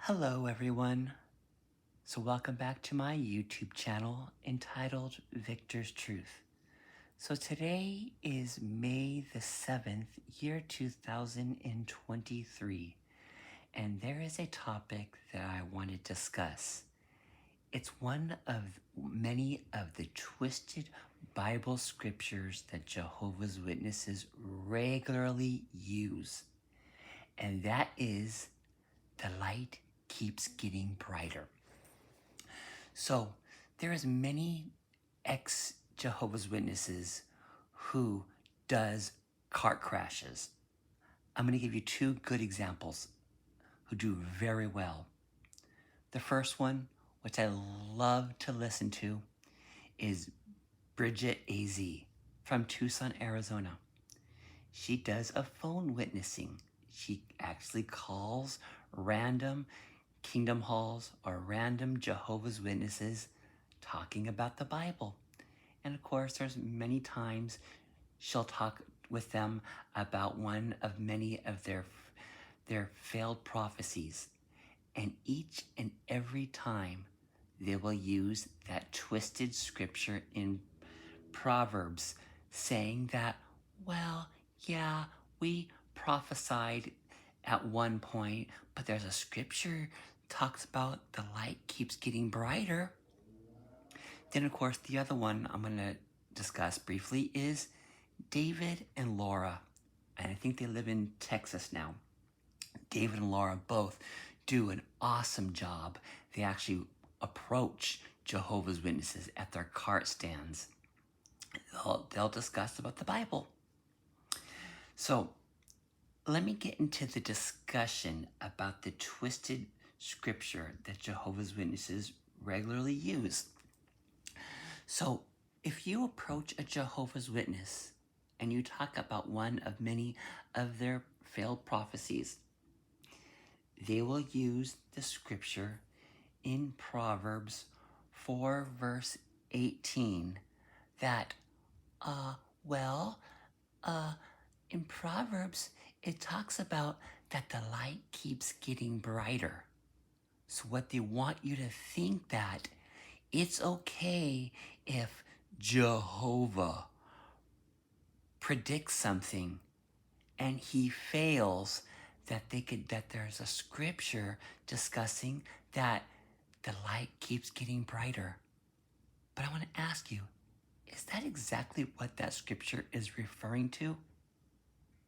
Hello everyone. So welcome back to my YouTube channel entitled Victor's Truth. So today is May the 7th, year 2023, and there is a topic that I want to discuss. It's one of many of the twisted Bible scriptures that Jehovah's Witnesses regularly use, and that is the light keeps getting brighter. So there is many ex-Jehovah's Witnesses who does car crashes. I'm going to give you two good examples who do very well. The first one, which I love to listen to, is Bridget AZ from Tucson, Arizona. She does a phone witnessing. She actually calls random Kingdom Halls or random Jehovah's Witnesses talking about the Bible. And of course, there's many times she'll talk with them about one of many of their failed prophecies. And each and every time they will use that twisted scripture in Proverbs saying that, well, yeah, we prophesied at one point, but there's a scripture talks about the light keeps getting brighter. Then, of course, the other one I'm going to discuss briefly is David and Laura. And I think they live in Texas now. David and Laura both do an awesome job. They actually approach Jehovah's Witnesses at their cart stands. They'll discuss about the Bible. So let me get into the discussion about the twisted scripture that Jehovah's Witnesses regularly use. So if you approach a Jehovah's Witness and you talk about one of many of their failed prophecies, they will use the scripture in Proverbs 4 verse 18 that, in Proverbs, it talks about that the light keeps getting brighter. So what they want you to think that it's okay if Jehovah predicts something and he fails, that there's a scripture discussing that the light keeps getting brighter. But I want to ask you, is that exactly what that scripture is referring to?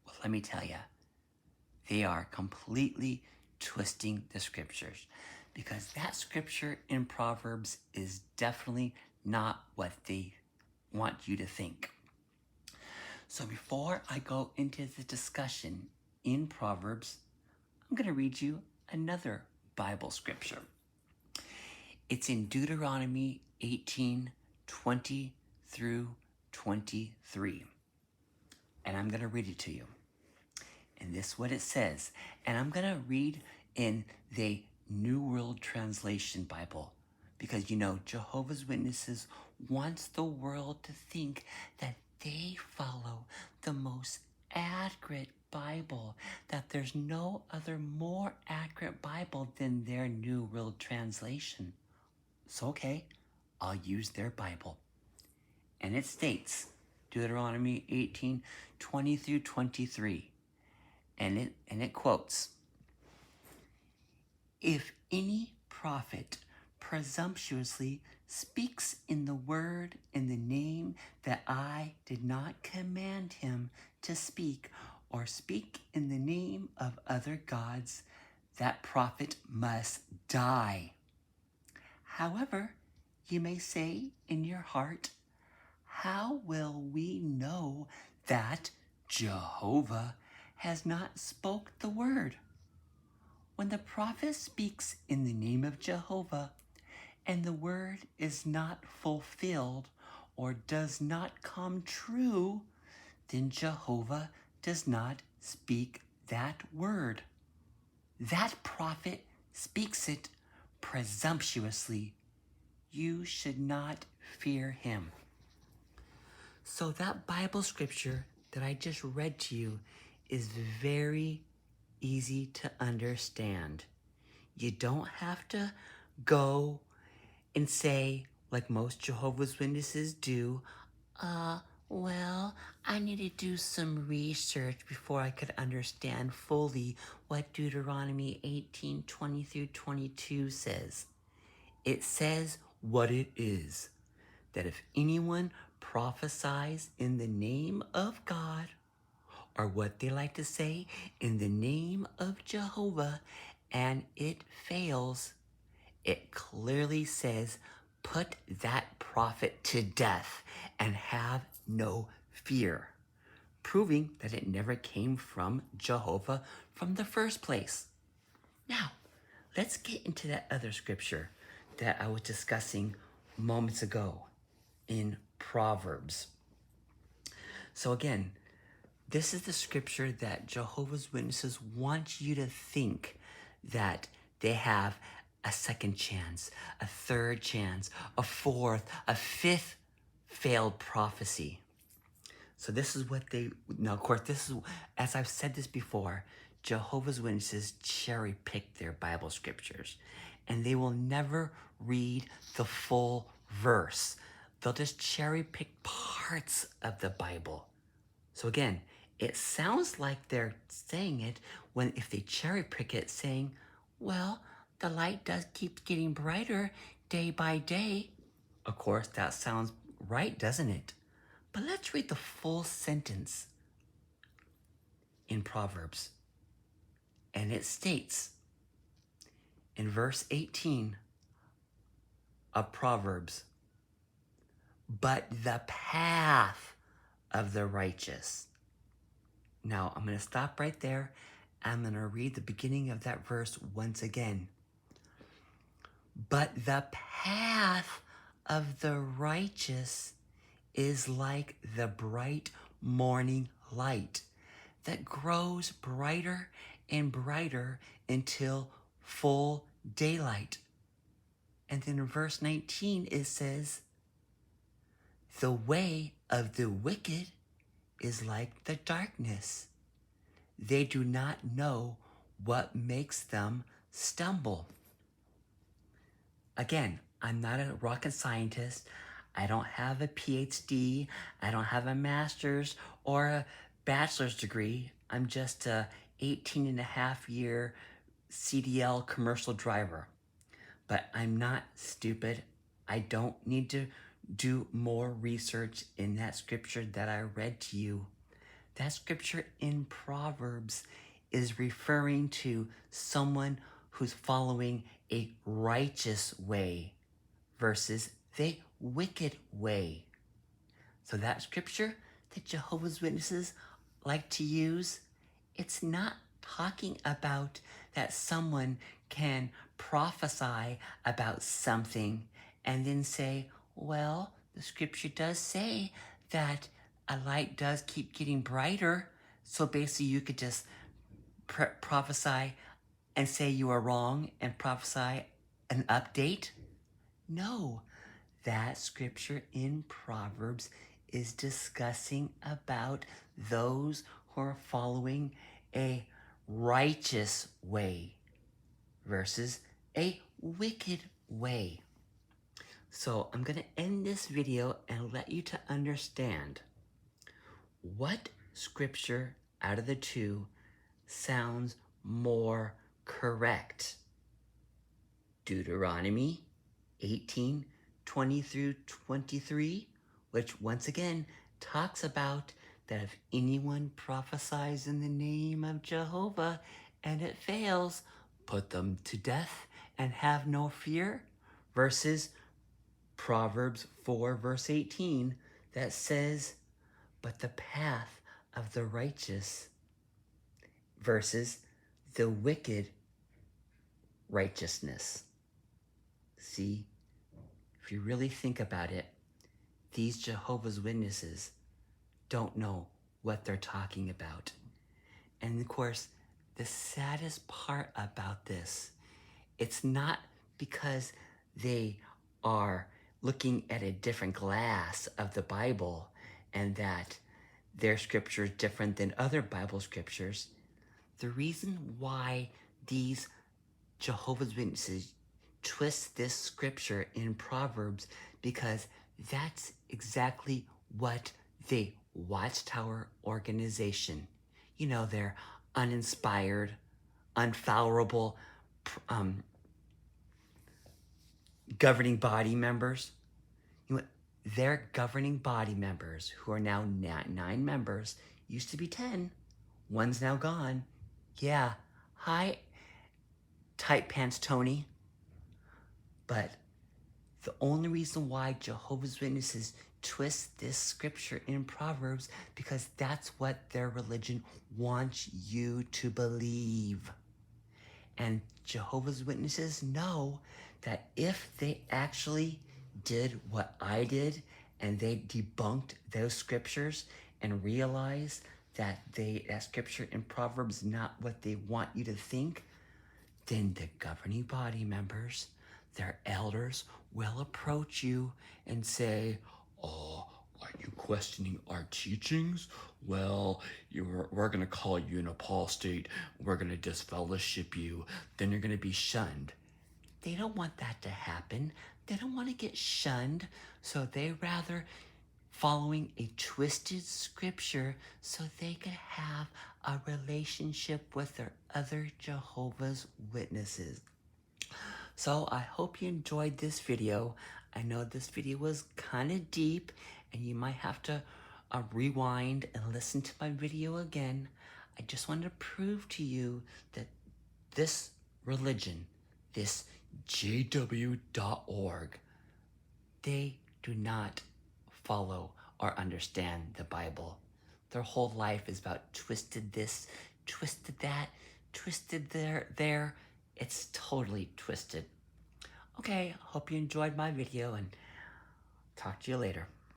Well, let me tell you, they are completely twisting the scriptures, because that scripture in Proverbs is definitely not what they want you to think. So before I go into the discussion in Proverbs, I'm going to read you another Bible scripture. It's in Deuteronomy 18:20 through 23. And I'm going to read it to you. And this is what it says. And I'm going to read in the New World Translation Bible, because you know Jehovah's Witnesses wants the world to think that they follow the most accurate Bible, that there's no other more accurate Bible than their New World Translation. So okay, I'll use their Bible. And it states, Deuteronomy 18:20 through 23. And it quotes, "If any prophet presumptuously speaks in the word in the name that I did not command him to speak, or speak in the name of other gods, that prophet must die. However, you may say in your heart, how will we know that Jehovah has not spoke the word? When the prophet speaks in the name of Jehovah, and the word is not fulfilled or does not come true, then Jehovah does not speak that word. That prophet speaks it presumptuously. You should not fear him." So that Bible scripture that I just read to you is very easy to understand. You don't have to go and say, like most Jehovah's Witnesses do, uh, well, I need to do some research before I could understand fully what Deuteronomy 18:20 through 22 says. It says what it is, that if anyone prophesies in the name of God, or what they like to say, in the name of Jehovah, and it fails, it clearly says, put that prophet to death and have no fear, proving that it never came from Jehovah from the first place. Now, let's get into that other scripture that I was discussing moments ago in Proverbs. So again, this is the scripture that Jehovah's Witnesses want you to think that they have a second chance, a third chance, a fourth, a fifth failed prophecy. So this is what they, now of course, this is, as I've said this before, Jehovah's Witnesses cherry pick their Bible scriptures, and they will never read the full verse. They'll just cherry pick parts of the Bible. So again, it sounds like they're saying it when if they cherry pick it, saying, well, the light does keep getting brighter day by day. Of course, that sounds right, doesn't it? But let's read the full sentence in Proverbs. And it states in verse 18 of Proverbs, but the path of the righteous. Now, I'm going to stop right there. I'm going to read the beginning of that verse once again. But the path of the righteous is like the bright morning light that grows brighter and brighter until full daylight. And then in verse 19 it says, the way of the wicked is like the darkness. They do not know what makes them stumble. Again, I'm not a rocket scientist. I don't have a PhD. I don't have a master's or a bachelor's degree. I'm just a 18 and a half year CDL commercial driver. But I'm not stupid. I don't need to do more research in that scripture that I read to you. That scripture in Proverbs is referring to someone who's following a righteous way versus the wicked way. So that scripture that Jehovah's Witnesses like to use, it's not talking about that someone can prophesy about something and then say, well, the scripture does say that a light does keep getting brighter. So basically you could just prophesy and say you are wrong and prophesy an update. No, that scripture in Proverbs is discussing about those who are following a righteous way versus a wicked way. So I'm going to end this video and let you to understand what scripture out of the two sounds more correct. Deuteronomy 18:20 through 23, which once again talks about that if anyone prophesies in the name of Jehovah and it fails, put them to death and have no fear, versus Proverbs 4 verse 18 that says, but the path of the righteous versus the wicked righteousness. See, if you really think about it, these Jehovah's Witnesses don't know what they're talking about. And of course, the saddest part about this, it's not because they are looking at a different glass of the Bible and that their scripture is different than other Bible scriptures. The reason why these Jehovah's Witnesses twist this scripture in Proverbs because that's exactly what the Watchtower organization, you know, they're uninspired, unfallible governing body members. You know, their governing body members, who are now 9 members, used to be 10. One's now gone. Yeah. Hi, tight pants Tony. But the only reason why Jehovah's Witnesses twist this scripture in Proverbs because that's what their religion wants you to believe. And Jehovah's Witnesses know that if they actually did what I did and they debunked those scriptures and realized that that scripture in Proverbs is not what they want you to think, then the governing body members, their elders, will approach you and say, "Oh, are you questioning our teachings? Well, we're going to call you an apostate. We're going to disfellowship you. Then you're going to be shunned." They don't want that to happen. They don't want to get shunned, so they rather following a twisted scripture so they could have a relationship with their other Jehovah's Witnesses. So I hope you enjoyed this video. I know this video was kind of deep and you might have to rewind and listen to my video again. I just wanted to prove to you that this religion, this JW.org, they do not follow or understand the Bible. Their whole life is about twisted this, twisted that, twisted there. It's totally twisted. Okay, hope you enjoyed my video and talk to you later.